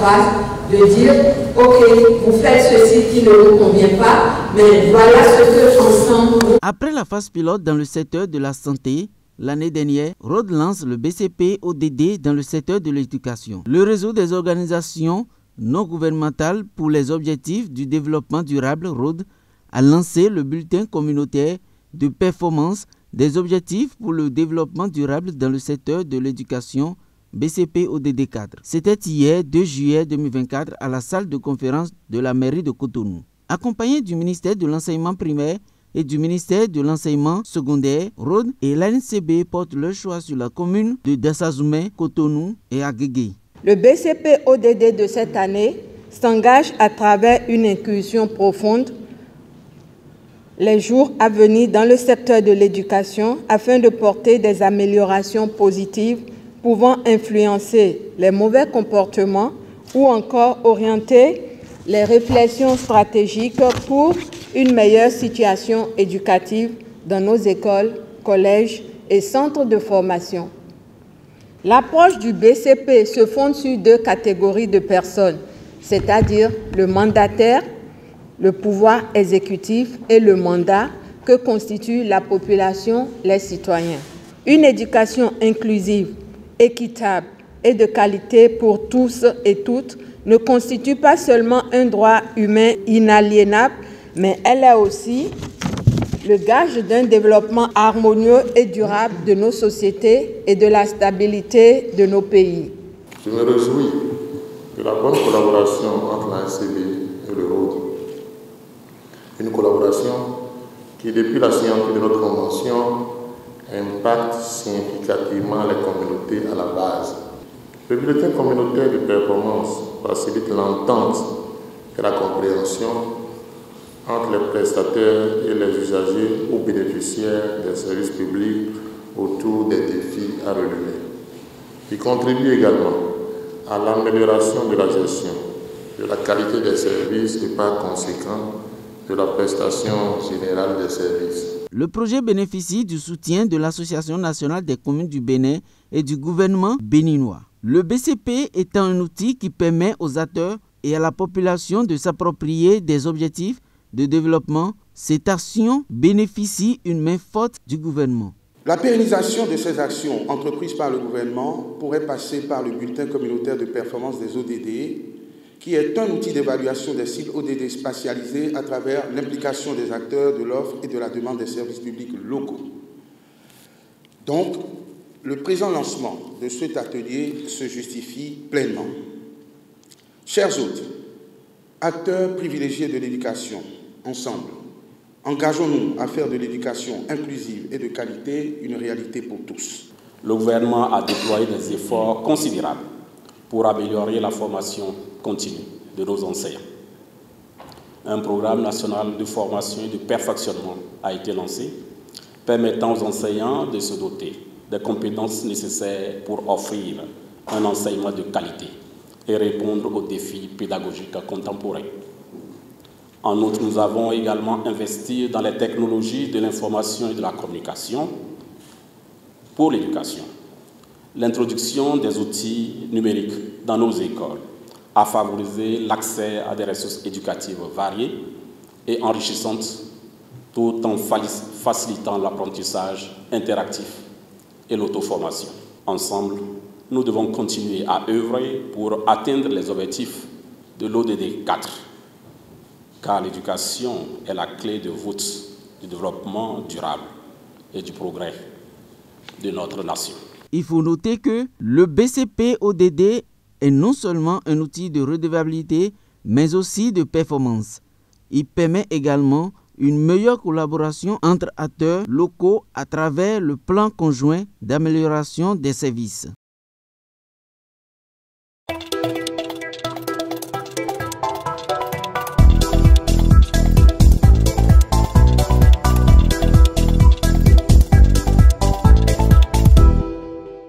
phrase, de dire « Ok, vous faites ceci qui ne vous convient pas, mais voilà ce que ensemble... » Après la phase pilote dans le secteur de la santé, l'année dernière, ROAD lance le BCP-ODD dans le secteur de l'éducation. Le réseau des organisations non gouvernementales pour les objectifs du développement durable, ROAD, a lancé le bulletin communautaire de performance des objectifs pour le développement durable dans le secteur de l'éducation BCP-ODD 4. C'était hier 2 juillet 2024 à la salle de conférence de la mairie de Cotonou. Accompagné du ministère de l'enseignement primaire et du ministère de l'enseignement secondaire, ROAD et l'ANCB portent leur choix sur la commune de Dassazoumé, Cotonou et Agégué. Le BCP-ODD de cette année s'engage à travers une inclusion profonde les jours à venir dans le secteur de l'éducation afin de porter des améliorations positives pouvant influencer les mauvais comportements ou encore orienter les réflexions stratégiques pour une meilleure situation éducative dans nos écoles, collèges et centres de formation. L'approche du BCP se fonde sur 2 catégories de personnes, c'est-à-dire le mandataire, le pouvoir exécutif et le mandat que constitue la population, les citoyens. Une éducation inclusive, équitable et de qualité pour tous et toutes ne constitue pas seulement un droit humain inaliénable, mais elle est aussi le gage d'un développement harmonieux et durable de nos sociétés et de la stabilité de nos pays. Je me réjouis de la bonne collaboration entre l'ANCB et le ROAD. Une collaboration qui, depuis la signature de notre convention, impacte significativement les communautés à la base. Le bulletin communautaire de performance facilite l'entente et la compréhension entre les prestataires et les usagers ou bénéficiaires des services publics autour des défis à relever. Il contribue également à l'amélioration de la gestion, de la qualité des services et par conséquent de la prestation générale des services. Le projet bénéficie du soutien de l'Association nationale des communes du Bénin et du gouvernement béninois. Le BCP étant un outil qui permet aux acteurs et à la population de s'approprier des objectifs de développement, cette action bénéficie une main forte du gouvernement. La pérennisation de ces actions entreprises par le gouvernement pourrait passer par le bulletin communautaire de performance des ODD, qui est un outil d'évaluation des cibles ODD spatialisés à travers l'implication des acteurs de l'offre et de la demande des services publics locaux. Donc, le présent lancement de cet atelier se justifie pleinement. Chers hôtes, acteurs privilégiés de l'éducation, ensemble, engageons-nous à faire de l'éducation inclusive et de qualité une réalité pour tous. Le gouvernement a déployé des efforts considérables pour améliorer la formation continue de nos enseignants. Un programme national de formation et de perfectionnement a été lancé, permettant aux enseignants de se doter des compétences nécessaires pour offrir un enseignement de qualité et répondre aux défis pédagogiques contemporains. En outre, nous avons également investi dans les technologies de l'information et de la communication pour l'éducation. L'introduction des outils numériques dans nos écoles a favorisé l'accès à des ressources éducatives variées et enrichissantes, tout en facilitant l'apprentissage interactif et l'auto-formation. Ensemble, nous devons continuer à œuvrer pour atteindre les objectifs de l'ODD 4, car l'éducation est la clé de voûte du développement durable et du progrès de notre nation. Il faut noter que le BCP-ODD est non seulement un outil de redevabilité, mais aussi de performance. Il permet également une meilleure collaboration entre acteurs locaux à travers le plan conjoint d'amélioration des services.